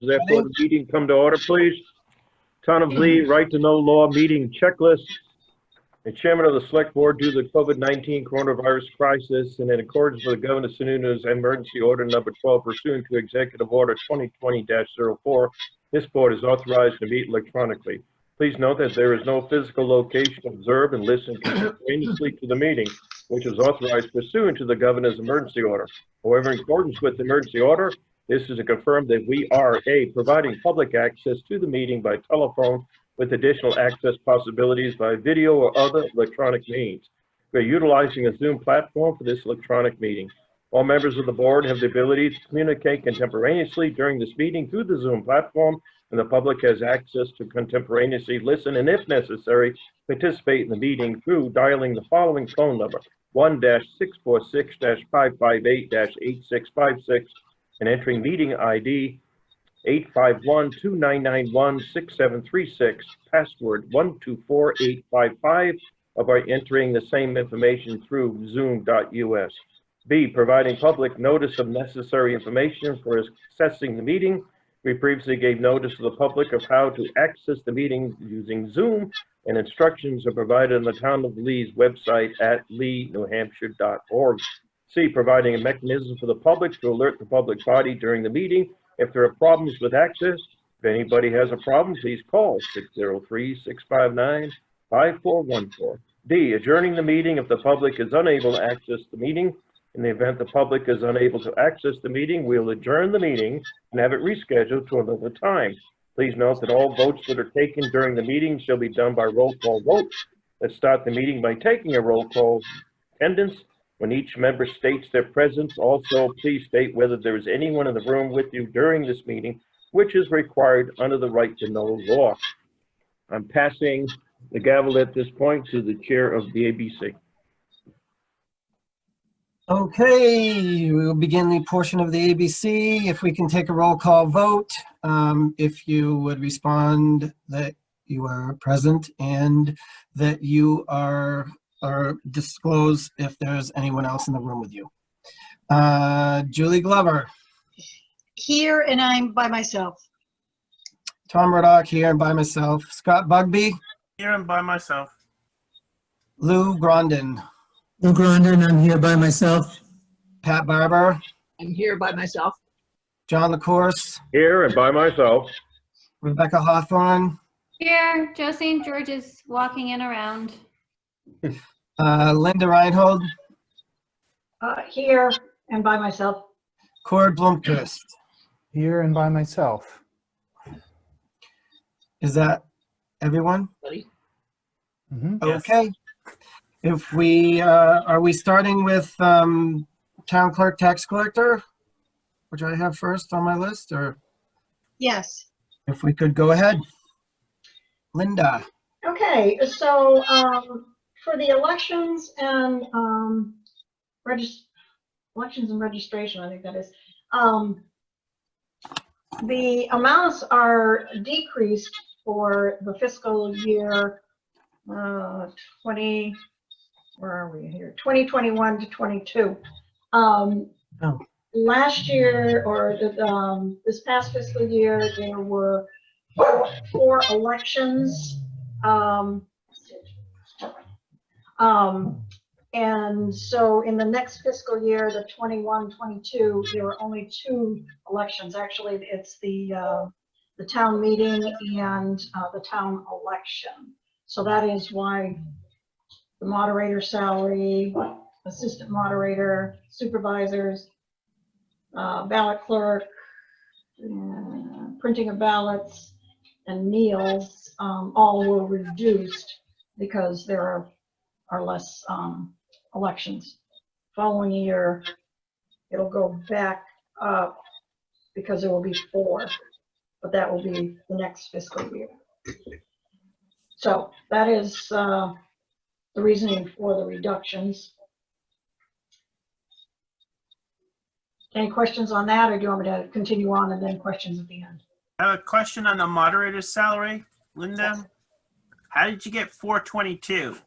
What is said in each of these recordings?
Therefore, the meeting come to order, please. Town of Lee, right to know law meeting checklist. The chairman of the select board due to the COVID-19 coronavirus crisis and in accordance with the Governor Sununu's emergency order number 12 pursuant to executive order 2020-04, this board is authorized to meet electronically. Please note that there is no physical location to observe and listen contemporaneously to the meeting, which is authorized pursuant to the governor's emergency order. However, in accordance with the emergency order, this is to confirm that we are providing public access to the meeting by telephone with additional access possibilities by video or other electronic means. We're utilizing a Zoom platform for this electronic meeting. All members of the board have the ability to communicate contemporaneously during this meeting through the Zoom platform, and the public has access to contemporaneously listen and, if necessary, participate in the meeting through dialing the following phone number, 1-646-558-8656, and entering meeting ID 851-2991-6736, password 124855, or by entering the same information through zoom.us. B, providing public notice of necessary information for accessing the meeting. We previously gave notice to the public of how to access the meeting using Zoom, and instructions are provided on the Town of Lee's website at lee.newhampshire.org. C, providing a mechanism for the public to alert the public body during the meeting if there are problems with access. If anybody has a problem, please call 603-659-5414. D, adjourning the meeting if the public is unable to access the meeting. In the event the public is unable to access the meeting, we'll adjourn the meeting and have it rescheduled to another time. Please note that all votes that are taken during the meeting shall be done by roll call vote. Let's start the meeting by taking a roll call attendance. When each member states their presence, also please state whether there is anyone in the room with you during this meeting, which is required under the right to know law. I'm passing the gavel at this point to the chair of the ABC. Okay, we'll begin the portion of the ABC. If we can take a roll call vote, if you would respond that you are present and that you are, or disclose if there's anyone else in the room with you. Julie Glover. Here, and I'm by myself. Tom Murdoch here and by myself. Scott Bugby. Here and by myself. Lou Grondin. Lou Grondin, I'm here by myself. Pat Barber. I'm here by myself. John LaCourse. Here and by myself. Rebecca Hawthorne. Here, Joe St. George is walking in around. Linda Reinhold. Here and by myself. Cord Blomquist. Here and by myself. Is that everyone? Mm-hmm. Okay. If we, are we starting with town clerk, tax collector, which I have first on my list, or Yes. if we could go ahead? Linda. Okay, so for the elections and elections and registration, I think that is, the amounts are decreased for the fiscal year 2021 to 22. Last year, or this past fiscal year, there were 4 elections. And so in the next fiscal year, the 21-22, there were only 2 elections. Actually, it's the town meeting and the town election. So that is why the moderator salary, assistant moderator, supervisors, ballot clerk, printing of ballots, and meals all were reduced because there are less elections. Following year, it'll go back up because there will be 4, but that will be the next fiscal year. So that is the reasoning for the reductions. Any questions on that, or do you want me to continue on and then questions at the end? I have a question on the moderator's salary, Linda. Yes. How did you get 422?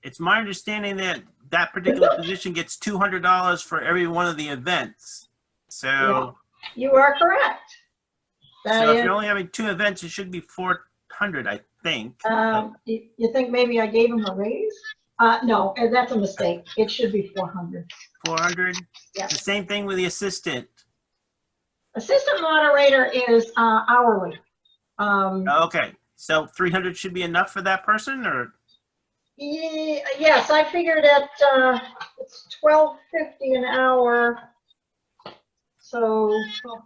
It's my understanding that that particular position gets $200 for every one of the events. So, You are correct. That so if is, you're only having 2 events, it should be 400, I think. you think maybe I gave him a raise? No, that's a mistake. It should be 400. 400. Yeah. The same thing with the assistant. Assistant moderator is hourly. Okay, so 300 should be enough for that person, or? Yes, I figured at it's $12.50 an hour. So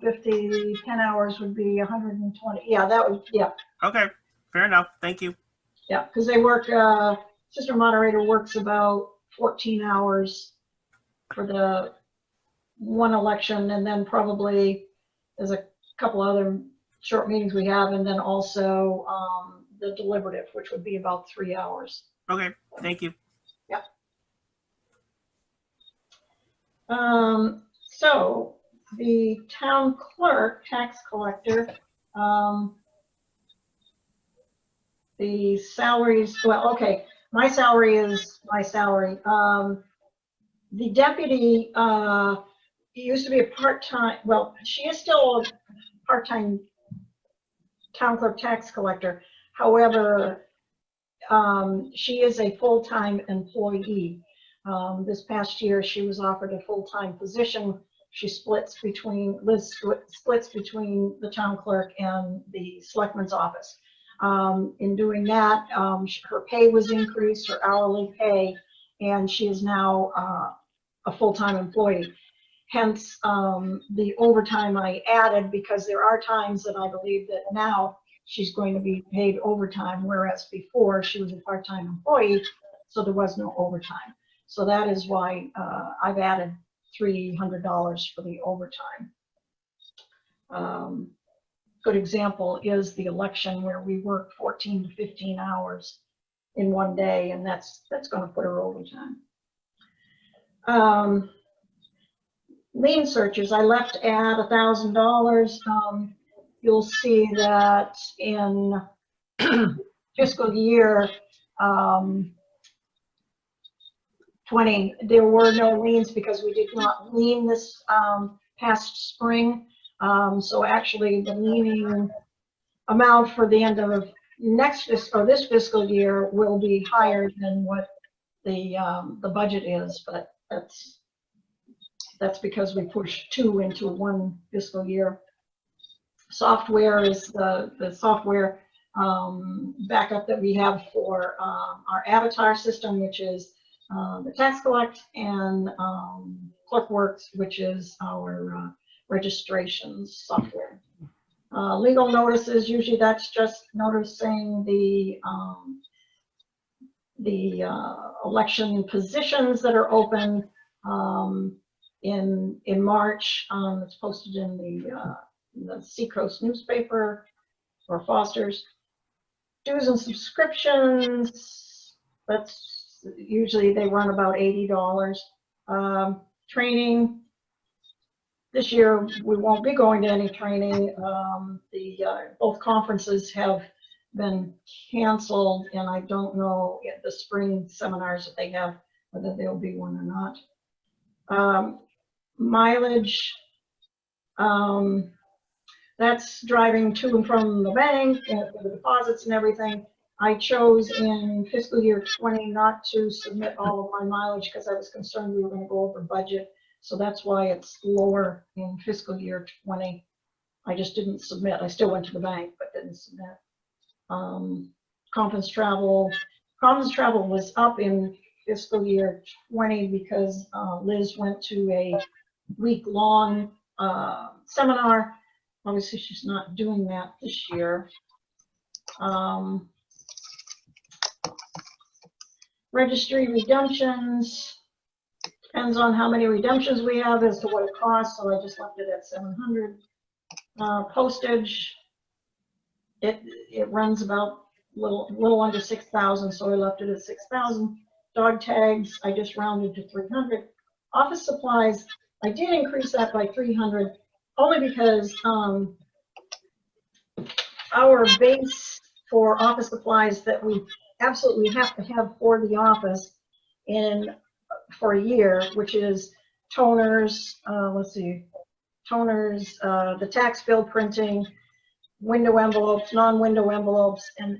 12.50, 10 hours would be 120. Yeah, that would, yeah, Okay, fair enough. Thank you. yeah, because they work, assistant moderator works about 14 hours for the one election, and then probably there's a couple other short meetings we have, and then also the deliberative, which would be about 3 hours. Okay, thank you. So the town clerk, tax collector, the salaries, well, okay, my salary is my salary. The deputy, used to be a part-time, well, she is still a part-time town clerk tax collector. However, she is a full-time employee. This past year, she was offered a full-time position. She splits between, Liz splits between the town clerk and the selectman's office. In doing that, her pay was increased, her hourly pay, and she is now a full-time employee. Hence, the overtime I added, because there are times that I believe that now she's going to be paid overtime, whereas before she was a part-time employee, so there was no overtime. So that is why I've added $300 for the overtime. Good example is the election, where we work 14 to 15 hours in one day, and that's going to put her overtime. Lien searches, I left at $1,000. You'll see that in fiscal year 20, there were no liens because we did not lien this past spring. So actually the liening amount for the end of this fiscal year will be higher than what the budget is, but that's because we pushed 2 into 1 fiscal year. Software is the software backup that we have for our Avatar system, which is the Tax Collect, and ClerkWorks, which is our registrations software. Legal notices, usually that's just noticing the election positions that are open in March. It's posted in the Seacoast newspaper or Foster's. Dues and subscriptions, that's usually they run about $80. Training, this year we won't be going to any training. Both conferences have been canceled, and I don't know at the spring seminars that they have whether there'll be one or not. Mileage, that's driving to and from the bank and for the deposits and everything. I chose in fiscal year 20 not to submit all of my mileage because I was concerned we were going to go over budget. So that's why it's lower in fiscal year 20. I just didn't submit. I still went to the bank, but didn't submit. Conference travel was up in fiscal year 20 because Liz went to a week-long seminar. Obviously, she's not doing that this year. Registry redemptions, depends on how many redemptions we have as to what it costs, so I just left it at 700. Postage, it runs about little under 6,000, so I left it at 6,000. Dog tags, I just rounded to 300. Office supplies, I did increase that by 300, only because our base for office supplies that we absolutely have to have for the office, and for a year, which is toners, let's see, toners, the tax bill printing, window envelopes, non-window envelopes, and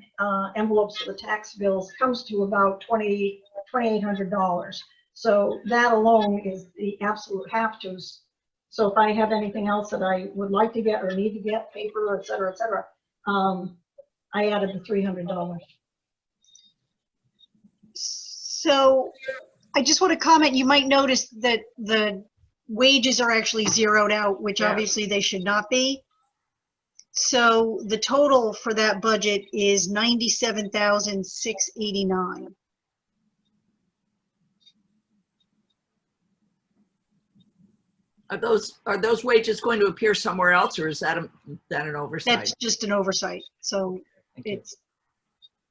envelopes for the tax bills, comes to about $2,800. So that alone is the absolute have-tos. So if I have anything else that I would like to get or need to get, paper, et cetera, I added the $300. So I just want to comment, you might notice that the wages are actually zeroed out, which Yeah. obviously they should not be. So the total for that budget is $97,689. Are those wages going to appear somewhere else, or is that an oversight? That's just an oversight. So Thank you. it's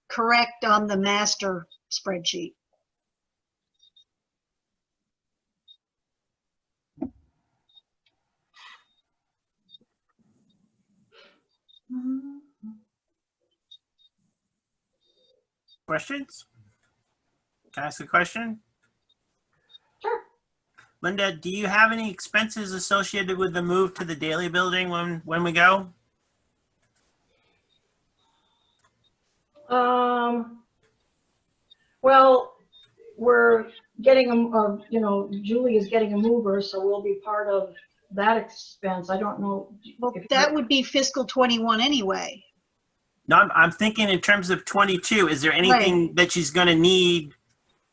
correct on the master spreadsheet. Questions? Can I ask a question? Sure. Linda, do you have any expenses associated with the move to the Daily Building when we go? Well, we're getting Julie is getting a mover, so we'll be part of that expense. I don't know. Well, if that would be fiscal 21 anyway. No, I'm thinking in terms of 22. Is there anything that she's going to need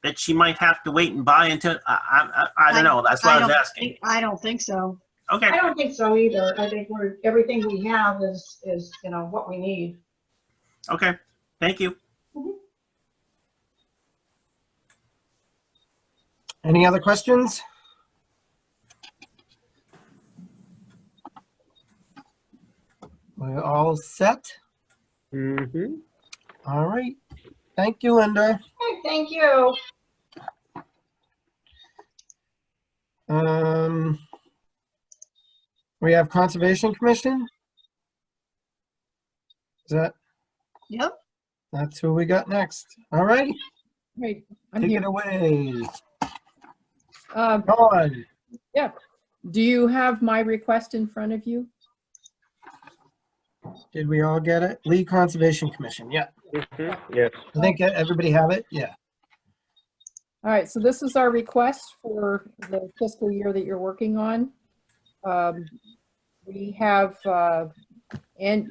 that she might have to wait and buy until? I don't know. That's what I was asking. I don't think so. Okay. I don't think so either. I think everything we have is what we need. Okay. Thank you. Any other questions? We're all set? Mm-hmm. All right. Thank you, Linda. Okay, thank you. We have Conservation Commission. Yep. That's who we got next. All right, Right, I'm take here. it away. Um, Go on. Do you have my request in front of you? Did we all get it? Lee Conservation Commission. Yeah. Mm-hmm. Yes. I think everybody have it. Yeah. All right, so this is our request for the fiscal year that you're working on. We have, and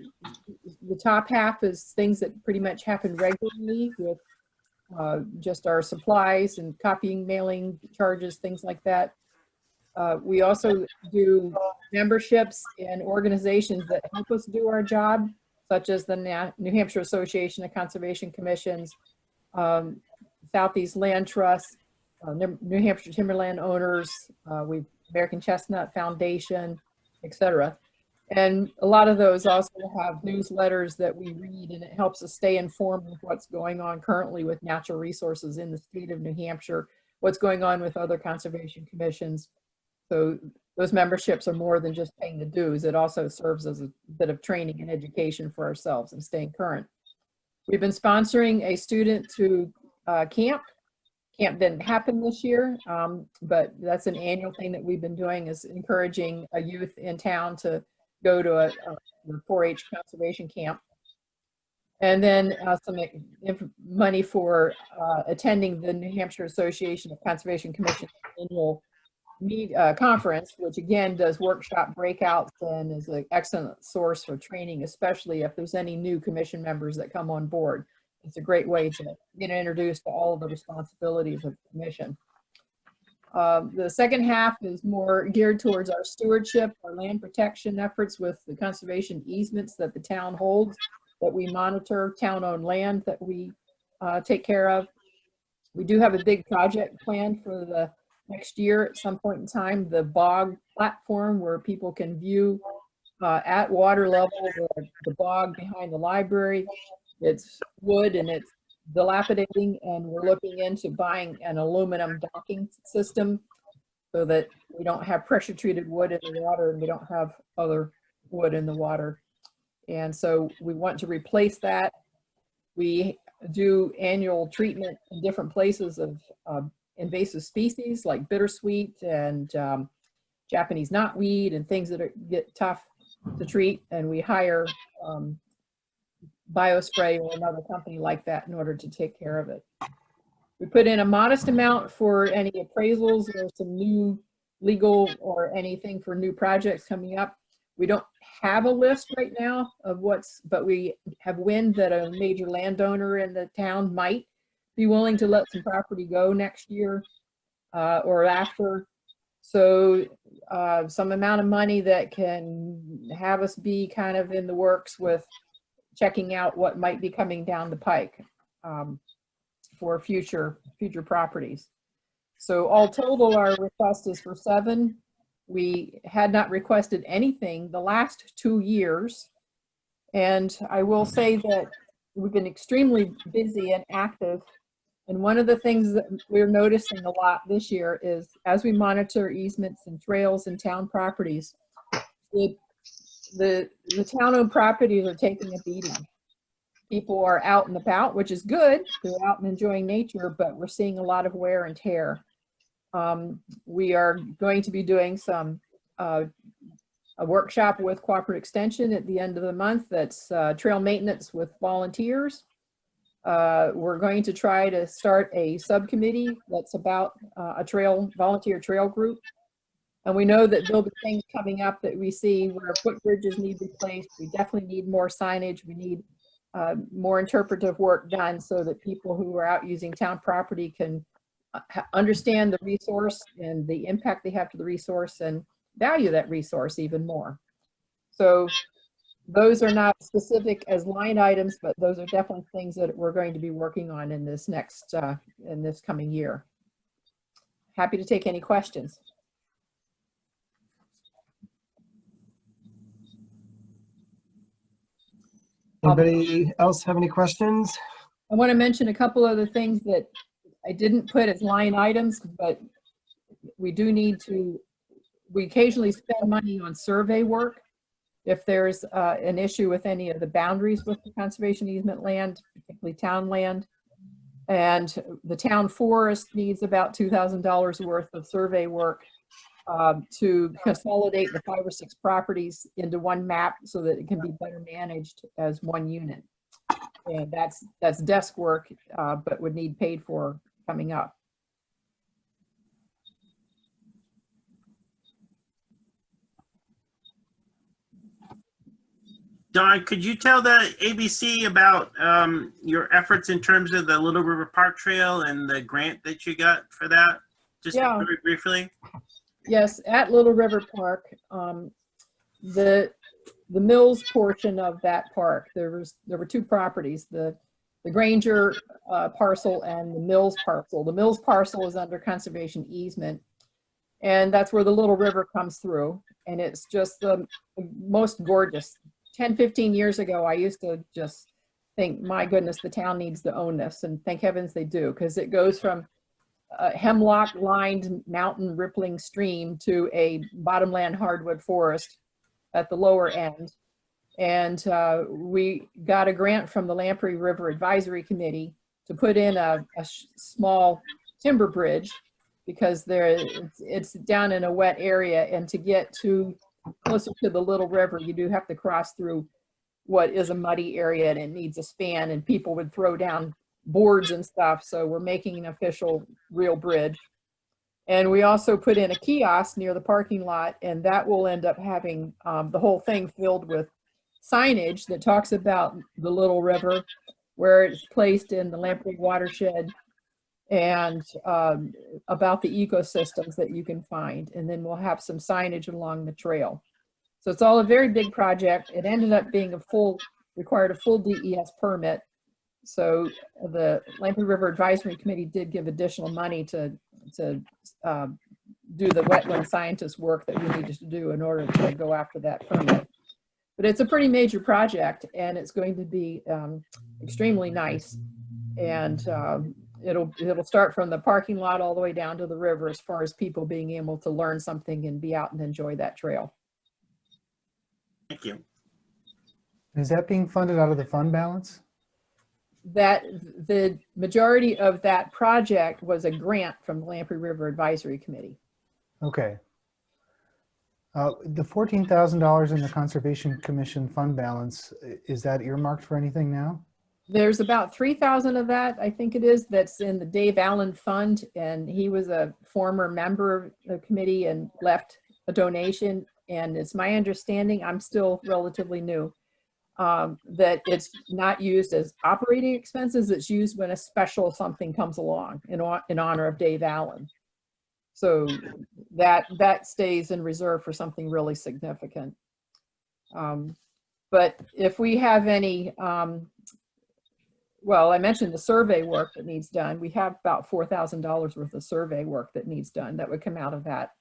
the top half is things that pretty much happen regularly with just our supplies and copying, mailing charges, things like that. We also do memberships in organizations that help us do our job, such as the New Hampshire Association of Conservation Commissions, Southeast Land Trust, New Hampshire Timberland Owners, American Chestnut Foundation, etc. And a lot of those also have newsletters that we read, and it helps us stay informed with what's going on currently with natural resources in the state of New Hampshire, what's going on with other conservation commissions. So those memberships are more than just paying the dues. It also serves as a bit of training and education for ourselves and staying current. We've been sponsoring a student to camp. Camp didn't happen this year, but that's an annual thing that we've been doing, is encouraging a youth in town to go to a 4-H conservation camp. And then some money for attending the New Hampshire Association of Conservation Commissions annual conference, which again does workshop breakouts and is an excellent source for training, especially if there's any new commission members that come on board. It's a great way to get introduced to all of the responsibilities of the commission. The second half is more geared towards our stewardship, our land protection efforts with the conservation easements that the town holds, that we monitor, town-owned land that we take care of. We do have a big project planned for the next year at some point in time, the bog platform where people can view at water level the bog behind the library. It's wood and it's dilapidating, and we're looking into buying an aluminum docking system so that we don't have pressure treated wood in the water and we don't have other wood in the water. And so we want to replace that. We do annual treatment in different places of invasive species like bittersweet and Japanese knotweed and things that get tough to treat. And we hire BioSpray or another company like that in order to take care of it. We put in a modest amount for any appraisals or some new legal or anything for new projects coming up. We don't have a list right now of but we have wind that a major landowner in the town might be willing to let some property go next year or after. So some amount of money that can have us be kind of in the works with checking out what might be coming down the pike for future properties. So all total, our request is for 7. We had not requested anything the last 2 years. And I will say that we've been extremely busy and active. And one of the things that we're noticing a lot this year is as we monitor easements and trails and town properties, the town-owned properties are taking a beating. People are out and about, which is good. They're out and enjoying nature, but we're seeing a lot of wear and tear. We are going to be doing a workshop with Cooperative Extension at the end of the month. That's trail maintenance with volunteers. We're going to try to start a subcommittee that's about a volunteer trail group. And we know that there'll be things coming up that we see where footbridges need replaced. We definitely need more signage. We need more interpretive work done so that people who are out using town property can understand the resource and the impact they have to the resource and value that resource even more. So those are not specific as line items, but those are definitely things that we're going to be working on in this coming year. Happy to take any questions. Anybody else have any questions? I want to mention a couple other things that I didn't put as line items, but we occasionally spend money on survey work. If there's an issue with any of the boundaries with the conservation easement land, particularly town land. And the town forest needs about $2,000 worth of survey work to consolidate the 5 or 6 properties into one map so that it can be better managed as one unit. And that's desk work, but would need paid for coming up. Don, could you tell the ABC about your efforts in terms of the Little River Park Trail and the grant that you got for that? Just very briefly. Yes, at Little River Park, the Mills portion of that park, there were 2 properties, the Granger parcel and the Mills parcel. The Mills parcel is under conservation easement, and that's where the Little River comes through, and it's just the most gorgeous. 10, 15 years ago, I used to just think, my goodness, the town needs to own this, and thank heavens they do, because it goes from a hemlock-lined mountain rippling stream to a bottomland hardwood forest at the lower end. And we got a grant from the Lamprey River Advisory Committee to put in a small timber bridge because it's down in a wet area, and to get closer to the Little River, you do have to cross through what is a muddy area, and it needs a span, and people would throw down boards and stuff. So we're making an official real bridge. And we also put in a kiosk near the parking lot, and that will end up having the whole thing filled with signage that talks about the Little River, where it's placed in the Lamprey watershed, and about the ecosystems that you can find. And then we'll have some signage along the trail. So it's all a very big project. It ended up being required a full DES permit. So the Lamprey River Advisory Committee did give additional money to do the wetland scientist work that we needed to do in order to go after that permit. But it's a pretty major project, and it's going to be extremely nice. And it'll start from the parking lot all the way down to the river as far as people being able to learn something and be out and enjoy that trail. Thank you. Is that being funded out of the fund balance? that the majority of that project was a grant from the Lamprey River Advisory Committee. Okay. The $14,000 in the Conservation Commission fund balance, is that earmarked for anything now? There's about 3,000 of that, I think it is, that's in the Dave Allen Fund, and he was a former member of the committee and left a donation. And it's my understanding, I'm still relatively new, that it's not used as operating expenses. It's used when a special something comes along in honor of Dave Allen. So that stays in reserve for something really significant. But if we have any, well, I mentioned the survey work that needs done. We have about $4,000 worth of survey work that needs done that would come out of that.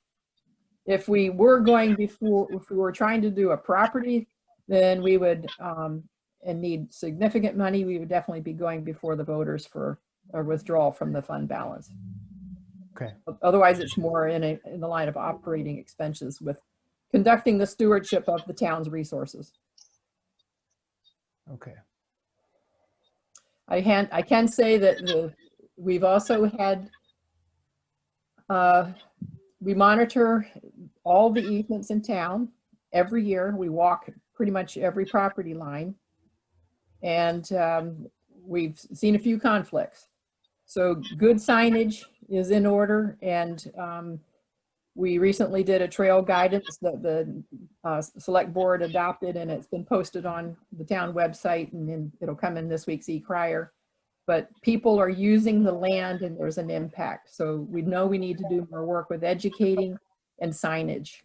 If we were if we were trying to do a property, then we would, and need significant money, we would definitely be going before the voters for a withdrawal from the fund balance. Okay. Otherwise, it's more in the line of operating expenses with conducting the stewardship of the town's resources. Okay. I can say that we've also had, we monitor all the easements in town. Every year, we walk pretty much every property line. And we've seen a few conflicts. So good signage is in order. And we recently did a trail guidance that the select board adopted, and it's been posted on the town website, and then it'll come in this week's e-crier. But people are using the land and there's an impact. So we know we need to do more work with educating and signage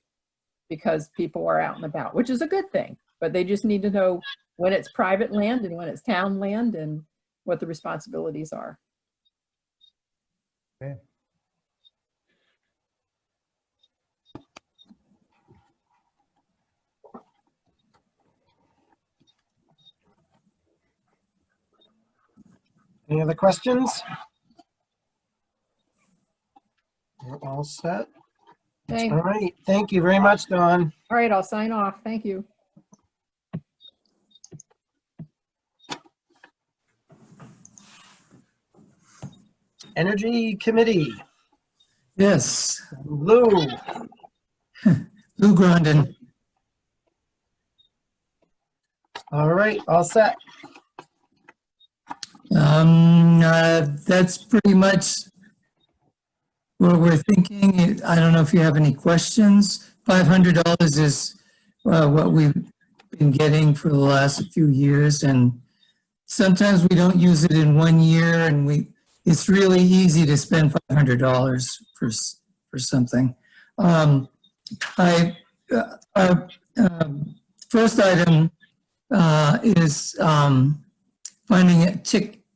because people are out and about, which is a good thing. But they just need to know when it's private land and when it's town land and what the responsibilities are. Okay. Any other questions? We're all set. Okay. All right. Thank you very much, Dawn. All right, I'll sign off. Thank you. Energy Committee, Yes, Lou. Lou Grondin. All right, all set. That's pretty much what we're thinking. I don't know if you have any questions. $500 is what we've been getting for the last few years, and sometimes we don't use it in 1 year, and it's really easy to spend $500 for something. Our first item is finding a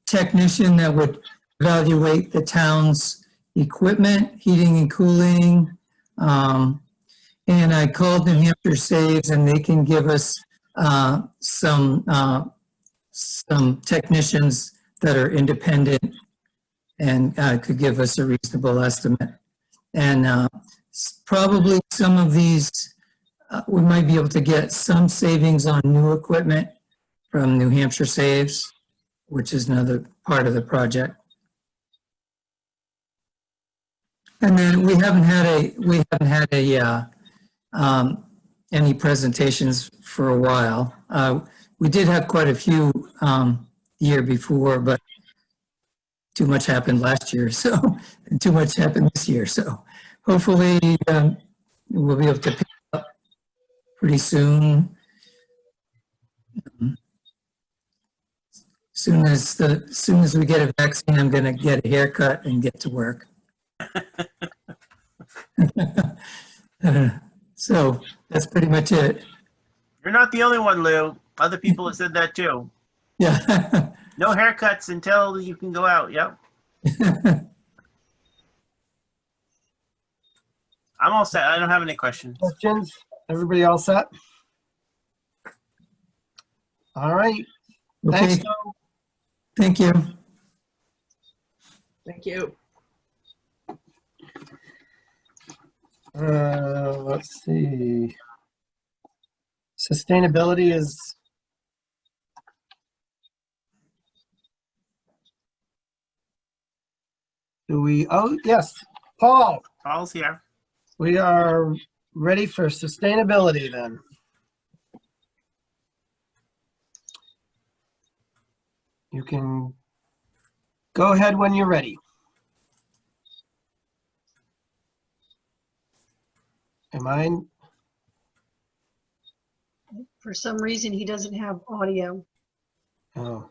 technician that would evaluate the town's equipment, heating and cooling. And I called New Hampshire Saves, and they can give us some technicians that are independent and could give us a reasonable estimate. And probably some of these, we might be able to get some savings on new equipment from New Hampshire Saves, which is another part of the project. And then we haven't had any presentations for a while. We did have quite a few year before, but too much happened last year, so and too much happened this year. So hopefully we'll be able to pick up pretty soon. Soon as we get a vaccine, I'm going to get a haircut and get to work. So that's pretty much it. You're not the only one, Lou. Other people have said that too. Yeah. No haircuts until you can go out. Yep. I'm all set. I don't have any questions. Questions? Everybody all set? All right. Thanks, Okay. Dawn. Thank you. Thank you. Let's see. Sustainability is Oh, yes, Paul, Paul's here. we are ready for sustainability then. You can go ahead when you're ready. Am I? For some reason, he doesn't have audio. Oh.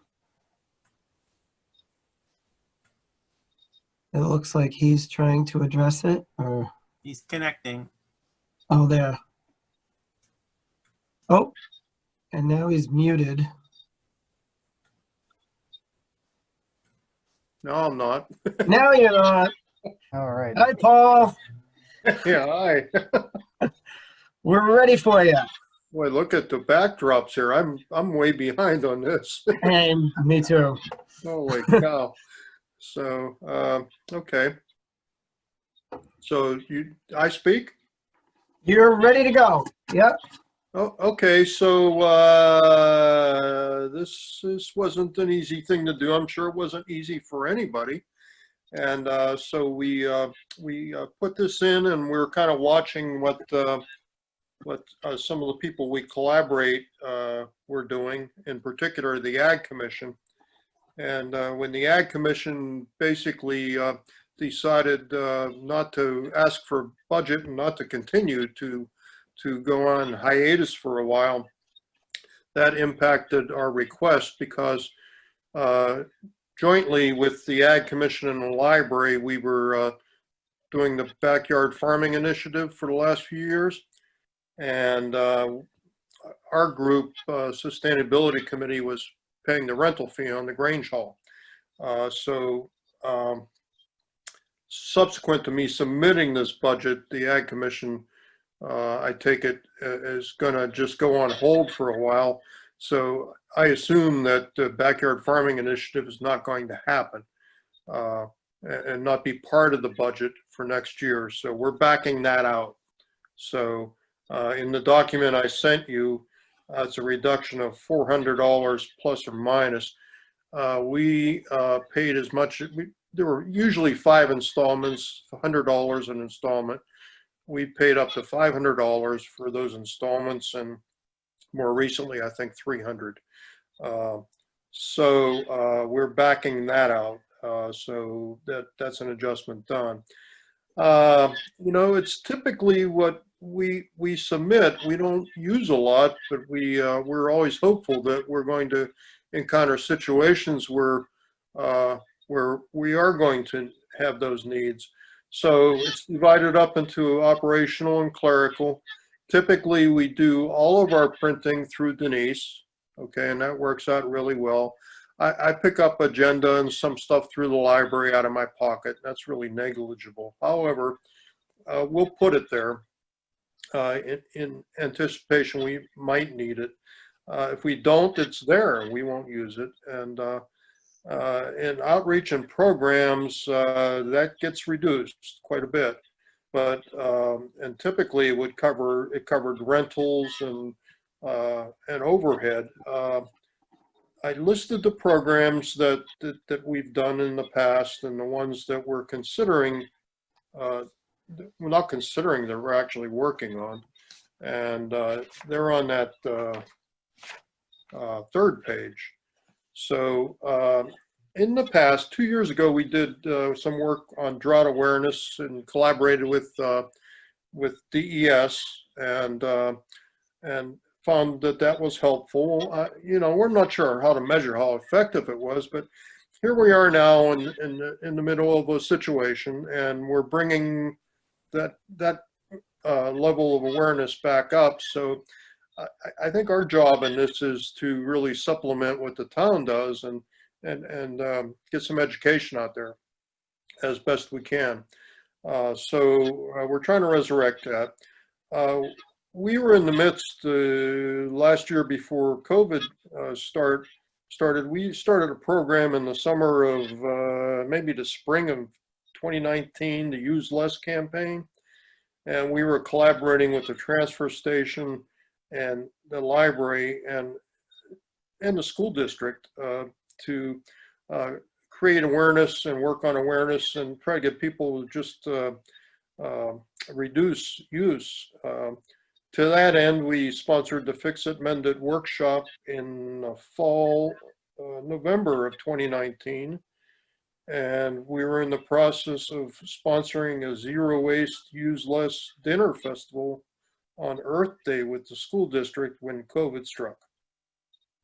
It looks like he's trying to address it, or, He's connecting. oh, there. Oh, and now he's muted. No, I'm not. Now you're not. All right. Hi, Paul. Yeah, hi. We're ready for you. Boy, look at the backdrops here. I'm way behind on this. Hey, me too. Holy cow. So, okay. So I speak? You're ready to go. Yep. Oh, okay. So, this wasn't an easy thing to do. I'm sure it wasn't easy for anybody. And, so we put this in, and we're kind of watching what some of the people we collaborate were doing, in particular the Ag Commission. And when the Ag Commission basically decided not to ask for budget and not to continue to go on hiatus for a while, that impacted our request, because jointly with the Ag Commission and the library, we were doing the backyard farming initiative for the last few years. And our group, Sustainability Committee, was paying the rental fee on the Grange Hall. So subsequent to me submitting this budget, the Ag Commission, I take it, is going to just go on hold for a while. So I assume that the backyard farming initiative is not going to happen and not be part of the budget for next year. So we're backing that out. So in the document I sent you, it's a reduction of $400 plus or minus. We paid as much. There were usually 5 installments, $100 an installment. We paid up to $500 for those installments, and more recently, I think $300. So we're backing that out. So that's an adjustment done. You know, it's typically what we submit. We don't use a lot, but we're always hopeful that we're going to encounter situations where we are going to have those needs. So it's divided up into operational and clerical. Typically, we do all of our printing through Denise, okay, and that works out really well. I pick up agenda and some stuff through the library out of my pocket. That's really negligible. However, we'll put it there in anticipation we might need it. If we don't, it's there. We won't use it. And in outreach and programs, that gets reduced quite a bit. But and typically it covered rentals and overhead. I listed the programs that we've done in the past and the ones that we're considering, well, not considering, that we're actually working on. And they're on that third page. So in the past, 2 years ago, we did some work on drought awareness and collaborated with DES and found that was helpful. You know, we're not sure how to measure how effective it was, but here we are now in the middle of a situation, and we're bringing that level of awareness back up. So I think our job in this is to really supplement what the town does and get some education out there as best we can. So we're trying to resurrect that. We were in the midst last year before COVID started. We started a program in the summer of maybe the spring of 2019, the Use Less campaign. And we were collaborating with the transfer station and the library and the school district to create awareness and work on awareness and try to get people to just reduce use. To that end, we sponsored the Fix It Mend It workshop in fall, November of 2019. And we were in the process of sponsoring a zero waste, use less dinner festival on Earth Day with the school district when COVID struck.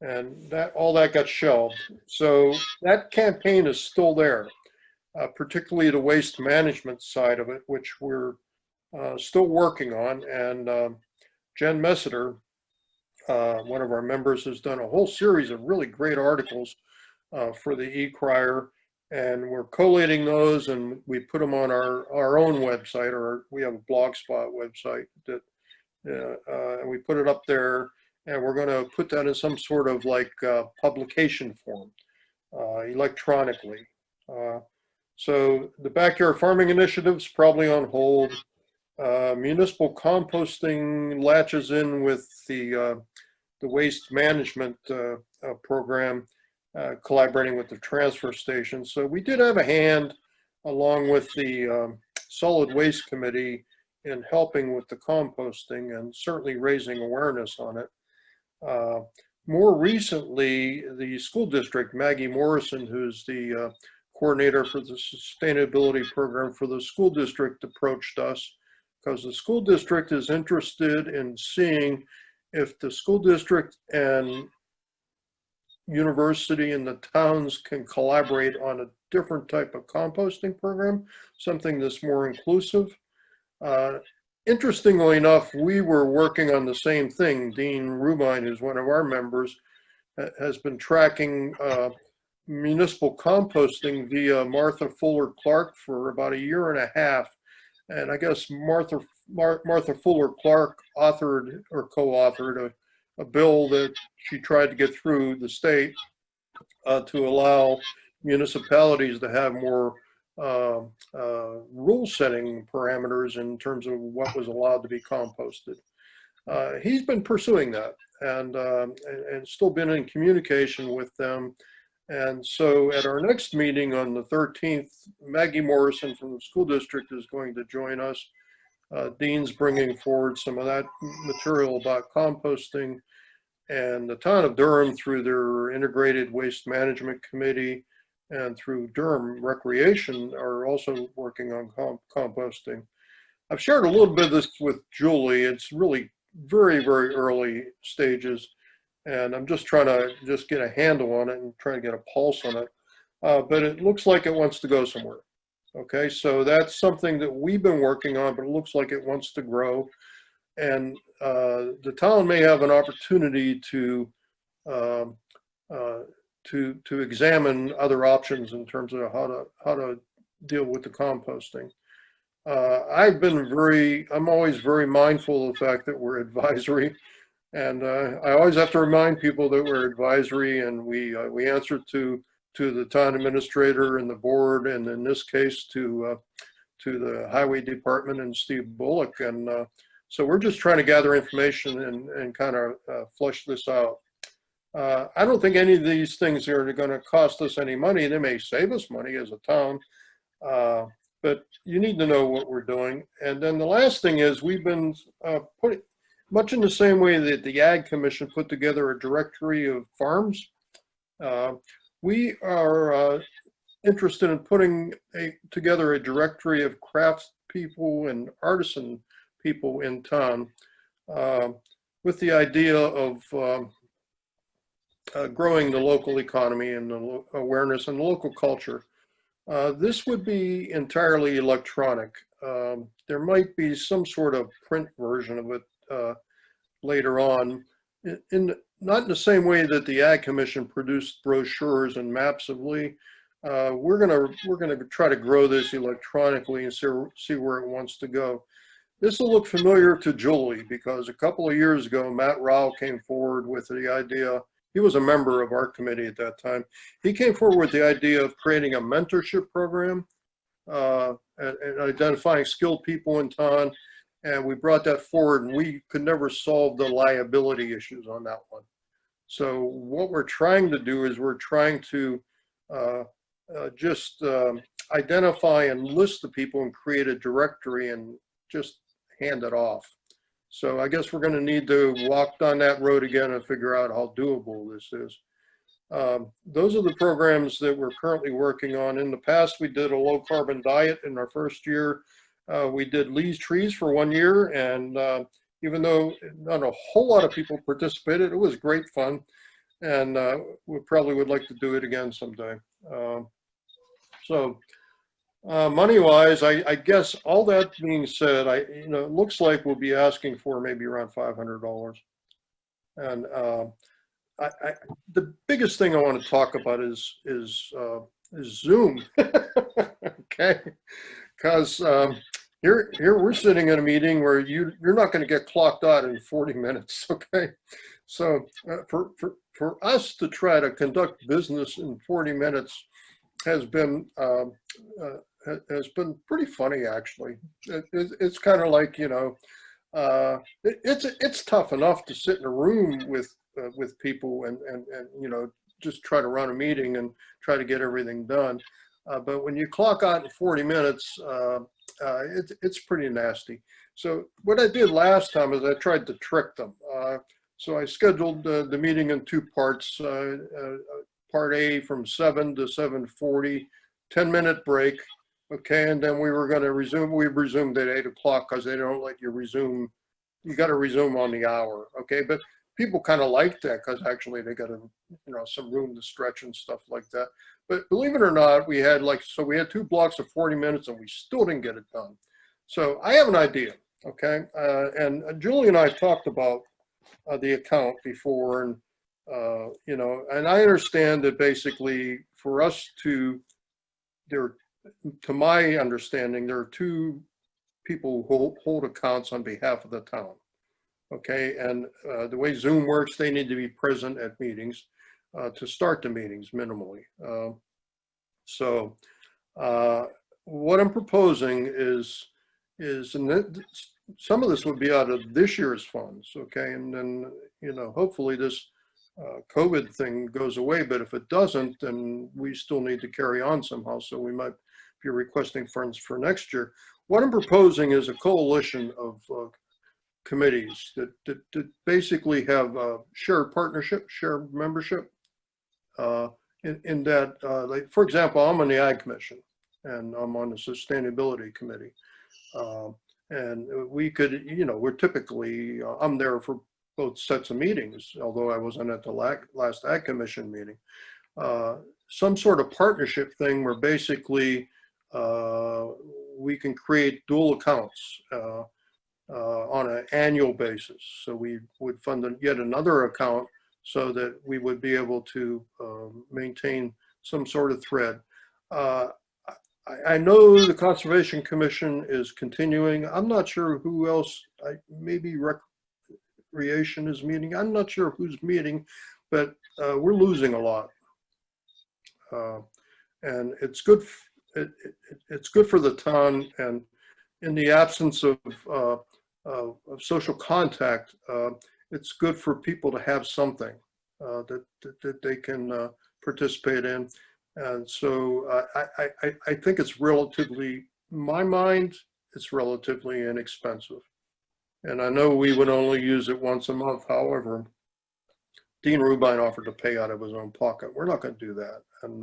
And all that got shelved. So that campaign is still there, particularly the waste management side of it, which we're still working on. And Jen Messiter, one of our members, has done a whole series of really great articles for the e-Crier, and we're collating those and we put them on our own website, or we have a Blogspot website that and we put it up there, and we're going to put that in some sort of like publication form electronically. So the backyard farming initiative's probably on hold. Municipal composting latches in with the waste management program, collaborating with the transfer station. So we did have a hand, along with the solid waste committee, in helping with the composting and certainly raising awareness on it. More recently, the school district, Maggie Morrison, who's the coordinator for the sustainability program for the school district, approached us because the school district is interested in seeing if the school district and university and the towns can collaborate on a different type of composting program, something that's more inclusive. Interestingly enough, we were working on the same thing. Dean Rubine, who's one of our members, has been tracking municipal composting via Martha Fuller Clark for about 1.5 years. And I guess Martha Fuller Clark authored or co-authored a bill that she tried to get through the state to allow municipalities to have more rule setting parameters in terms of what was allowed to be composted. He's been pursuing that and still been in communication with them. And so at our next meeting on the 13th, Maggie Morrison from the school district is going to join us. Dean's bringing forward some of that material about composting, and the town of Durham, through their integrated waste management committee and through Durham Recreation, are also working on composting. I've shared a little bit of this with Julie. It's really very, very early stages, and I'm just trying to get a handle on it and trying to get a pulse on it. But it looks like it wants to go somewhere. Okay, so that's something that we've been working on, but it looks like it wants to grow. And the town may have an opportunity to examine other options in terms of how to deal with the composting. I'm always very mindful of the fact that we're advisory, and I always have to remind people that we're advisory, and we answer to the town administrator and the board, and in this case to the highway department and Steve Bullock. And so we're just trying to gather information and kind of flush this out. I don't think any of these things are going to cost us any money. They may save us money as a town, but you need to know what we're doing. And then the last thing is, we've been putting, much in the same way that the Ag Commission put together a directory of farms, we are interested in putting together a directory of crafts people and artisan people in town, with the idea of growing the local economy and the awareness and the local culture. This would be entirely electronic. There might be some sort of print version of it later on, not in the same way that the Ag Commission produced brochures and maps of Lee. We're gonna try to grow this electronically and see where it wants to go. This will look familiar to Julie, because a couple of years ago, Matt Rao came forward with the idea. He was a member of our committee at that time. He came forward with the idea of creating a mentorship program and identifying skilled people in town. And we brought that forward, and we could never solve the liability issues on that one. So what we're trying to do is we're trying to just identify and list the people and create a directory and just hand it off. So I guess we're going to need to walk down that road again and figure out how doable this is. Those are the programs that we're currently working on. In the past, we did a low carbon diet in our first year. We did Lee's Trees for 1 year, and even though not a whole lot of people participated, it was great fun, and we probably would like to do it again someday. Money-wise, I guess all that being said, it looks like we'll be asking for maybe around $500. And the biggest thing I want to talk about is Zoom. Okay, because here we're sitting in a meeting where you're not going to get clocked out in 40 minutes. Okay, so for us to try to conduct business in 40 minutes has been pretty funny, actually. It's kind of like, it's tough enough to sit in a room with people and just try to run a meeting and try to get everything done. But when you clock out in 40 minutes, it's pretty nasty. So what I did last time is I tried to trick them. So I scheduled the meeting in 2 parts. Part A from 7 to 7:40, 10-minute break. Okay, and then we were going to resume. We resumed at 8 o'clock because they don't let you resume. You got to resume on the hour. Okay, but people kind of like that because actually they got some room to stretch and stuff like that. But believe it or not, we had 2 blocks of 40 minutes and we still didn't get it done. So I have an idea. Okay, and Julie and I talked about the account before, and and I understand that basically for us to my understanding, there are 2 people who hold accounts on behalf of the town. Okay, and the way Zoom works, they need to be present at meetings to start the meetings minimally. So what I'm proposing is some of this would be out of this year's funds. Okay, and then hopefully this COVID thing goes away, but if it doesn't, then we still need to carry on somehow. So we might be requesting funds for next year. What I'm proposing is a coalition of committees that basically have shared partnership, shared membership. In that, like, for example, I'm on the Ag Commission and I'm on the Sustainability Committee. And we could, we're typically, I'm there for both sets of meetings, although I wasn't at the last Ag Commission meeting. Some sort of partnership thing where basically we can create dual accounts on an annual basis. So we would fund yet another account so that we would be able to maintain some sort of thread. I know the Conservation Commission is continuing. I'm not sure who else, maybe Recreation is meeting. I'm not sure who's meeting, but we're losing a lot. And it's good. It's good for the town, and in the absence of social contact, it's good for people to have something that they can participate in. And so I think it's relatively, in my mind, it's relatively inexpensive. And I know we would only use it once a month. However, Dean Rubine offered to pay out of his own pocket. We're not going to do that. And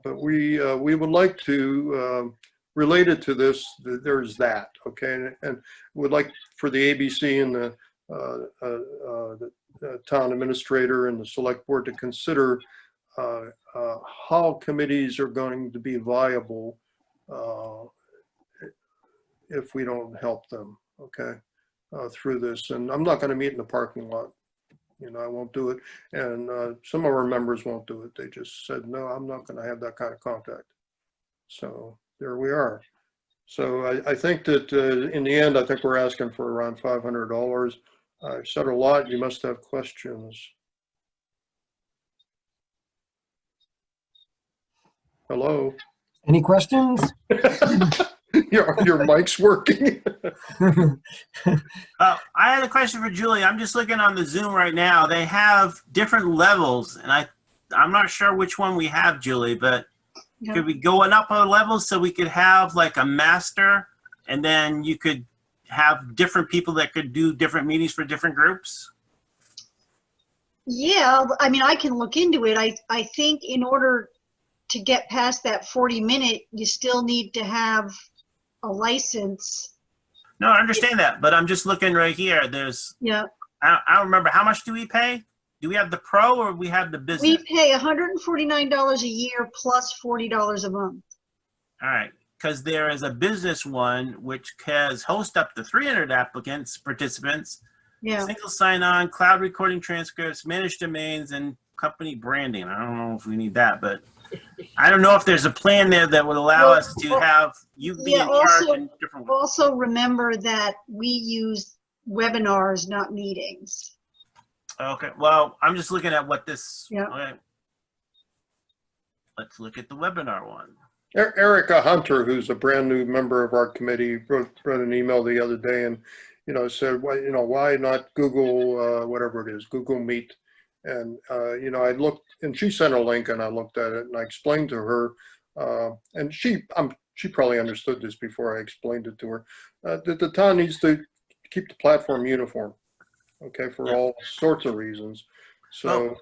but we would like to, related to this, there's that, okay? And would like for the ABC and the town administrator and the select board to consider how committees are going to be viable if we don't help them, okay, through this. And I'm not going to meet in the parking lot. I won't do it. And some of our members won't do it. They just said, no, I'm not going to have that kind of contact. So there we are. So I think that in the end, I think we're asking for around $500. I've said a lot. You must have questions. Hello? Any questions? Your mic's working. I had a question for Julie. I'm just looking on the Zoom right now. They have different levels, and I'm not sure which one we have, Julie, but Yeah. could we go up a level so we could have like a master, and then you could have different people that could do different meetings for different groups? Yeah, I mean, I can look into it. I think in order to get past that 40-minute, you still need to have a license. No, I understand that, but I'm just looking right here. There's, Yeah, I don't remember, how much do we pay? Do we have the pro or we have the we business? pay $149 a year plus $40 a month. All right, because there is a business one which has host up to 300 applicants, participants, Yeah, single sign-on, cloud recording transcripts, managed domains, and company branding. I don't know if we need that, but I don't know if there's a plan there that would allow Well, us to have you be yeah, in charge also- in different ways. also remember that we use webinars, not meetings. Okay, well, I'm just looking at what this, Yeah. okay. Let's look at the webinar one. Erica Hunter, who's a brand new member of our committee, wrote an email the other day and, said, well, why not Google, whatever it is, Google Meet? And, I looked, and she sent a link and I looked at it and I explained to her, and she probably understood this before I explained it to her, that the town needs to keep the platform uniform, okay, for Yeah. all sorts of reasons. So,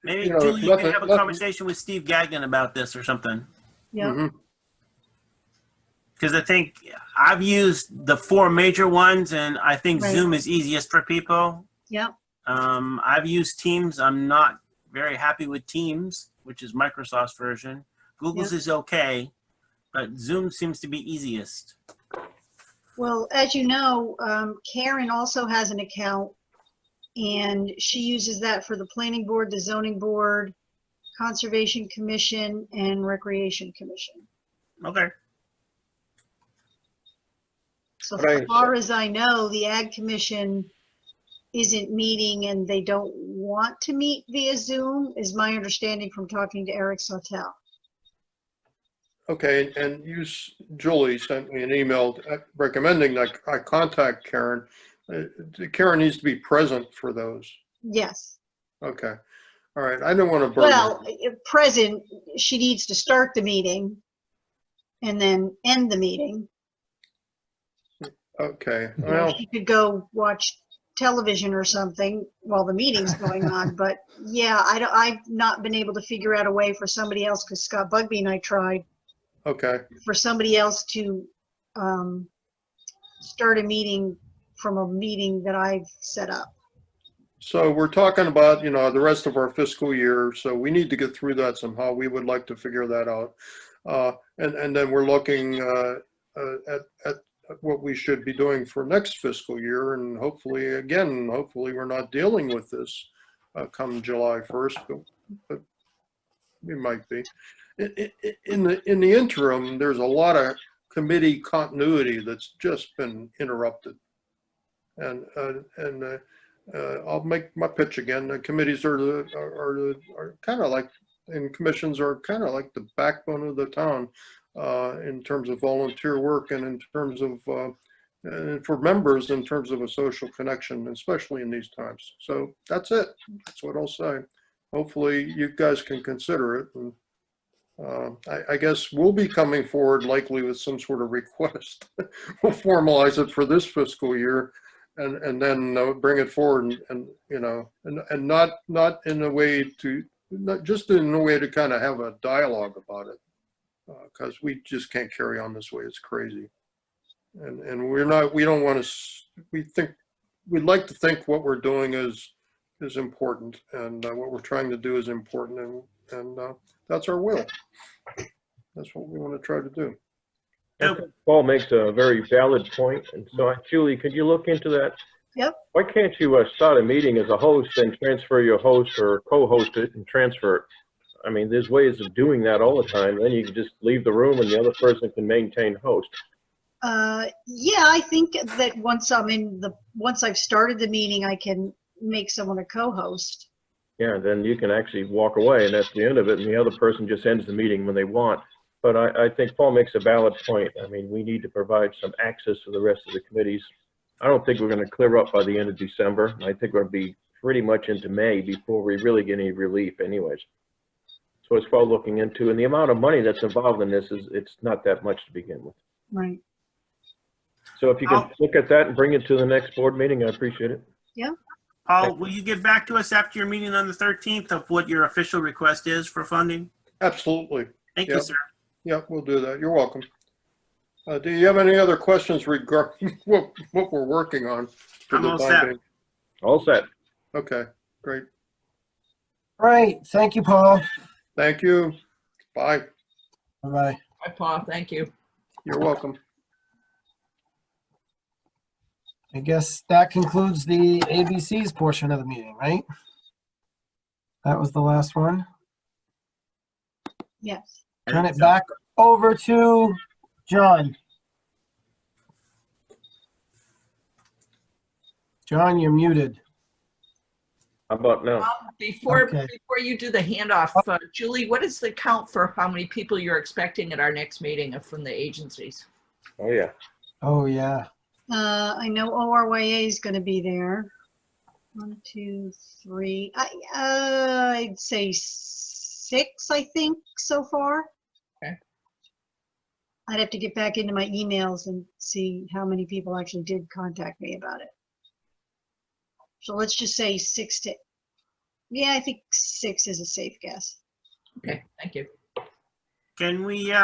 Maybe, you know, Julie, you nothing- can have a nothing- conversation with Steve Gagnon about this or something. Yeah, mhm. Because I think I've used the 4 major ones, and I think Right. Zoom is easiest for people. yeah. I've used Teams. I'm not very happy with Teams, which is Microsoft's version. Google's is okay, but Zoom seems to be easiest. Well, as you know, Karen also has an account, and she uses that for the planning board, the zoning board, conservation commission, and recreation commission. Okay. So Right. as far as I know, the ag commission isn't meeting and they don't want to meet via Zoom, is my understanding from talking to Eric Sautel. Okay, and Julie sent me an email recommending that I contact Karen. Karen needs to be present for those. Yes. Okay, all right, I don't want to burden. Well, at present, she needs to start the meeting and then end the meeting. Okay, You know, well, she could go watch television or something while the meeting's going on, but yeah, I've not been able to figure out a way for somebody else, because Scott Bugby and I tried, okay, for somebody else to start a meeting from a meeting that I've set up. so we're talking about, the rest of our fiscal year, so we need to get through that somehow. We would like to figure that out. And then we're looking at what we should be doing for next fiscal year, and hopefully we're not dealing with this come July 1st, but we might be. In the interim, there's a lot of committee continuity that's just been interrupted. And I'll make my pitch again. The committees are kind of like, and commissions are kind of like the backbone of the town. In terms of volunteer work and in terms of, and for members in terms of a social connection, especially in these times. So that's it. That's what I'll say. Hopefully you guys can consider it. And I guess we'll be coming forward likely with some sort of request. We'll formalize it for this fiscal year and then bring it forward and not in a way to, not just in a way to kind of have a dialogue about it. Because we just can't carry on this way. It's crazy. And we don't want to, we'd like to think what we're doing is important, and what we're trying to do is important, and that's our will. That's what we want to try to do. I think Paul makes a very valid point. And so, Julie, could you look into that? Yep. Why can't you start a meeting as a host and transfer your host or co-host it and transfer it? I mean, there's ways of doing that all the time. Then you can just leave the room and the other person can maintain host. Yeah, I think that once I've started the meeting, I can make someone a co-host. Yeah, then you can actually walk away and that's the end of it. And the other person just ends the meeting when they want. But I think Paul makes a valid point. I mean, we need to provide some access to the rest of the committees. I don't think we're going to clear up by the end of December. I think we're going to be pretty much into May before we really get any relief anyways. So it's well looking into, and the amount of money that's involved in this it's not that much to begin with. Right. So if you can look at that and bring it to the next board meeting, I appreciate it. Paul, will you get back to us after your meeting on the 13th of what your official request is for funding? Absolutely. Thank you, Yep. sir. Yeah, we'll do that. You're welcome. Do you have any other questions regarding what we're working on? for I'm the all time set. being? All set. Okay, great. All right, thank you, Paul. Thank you. Bye. Bye-bye. Bye, Paul. Thank you. You're welcome. I guess that concludes the ABC's portion of the meeting, right? That was the last one. Yes. Turn it back over to John. John, you're muted. How about now? Before Okay. you do the handoff, Julie, what is the count for how many people you're expecting at our next meeting from the agencies? Oh, yeah. Oh, yeah. I know ORYA is going to be there. 1, 2, 3. I'd say 6, I think, so far. Okay. I'd have to get back into my emails and see how many people actually did contact me about it. So let's just say 6 to, yeah, I think 6 is a safe guess. Okay, thank you. Can we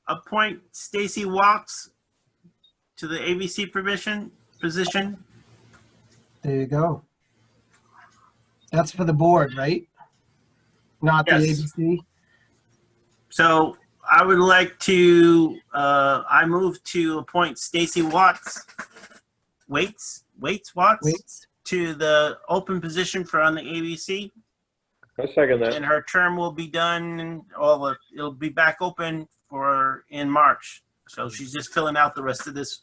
appoint Stacy Watts to the ABC position? There you go. That's for the board, right? Not the Yes. ABC? So I would like to, I move to appoint Stacy Watts, Watts, Wait. to the open position for on the ABC. I second And that. her term will be done, and it'll be back open in March. So she's just filling out the rest of this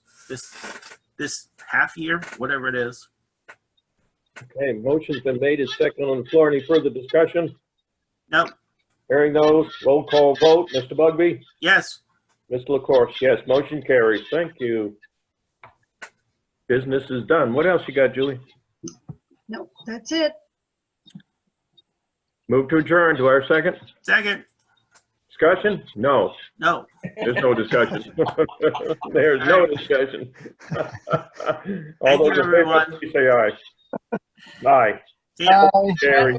half year, whatever it is. Okay, motion's been made and second on the floor. Any further discussion? Nope. Hearing those, roll call vote. Mr. Bugby? Yes. Mr. LaCourse, yes. Motion carries. Thank you. Business is done. What else you got, Julie? Nope, that's it. Move to adjourn. Do I have a second? Second. Discussion? No, No. there's no discussion. There's no discussion. All Thank you, those in favor, everyone. please say aye. Aye. See ya. Bye. Carry.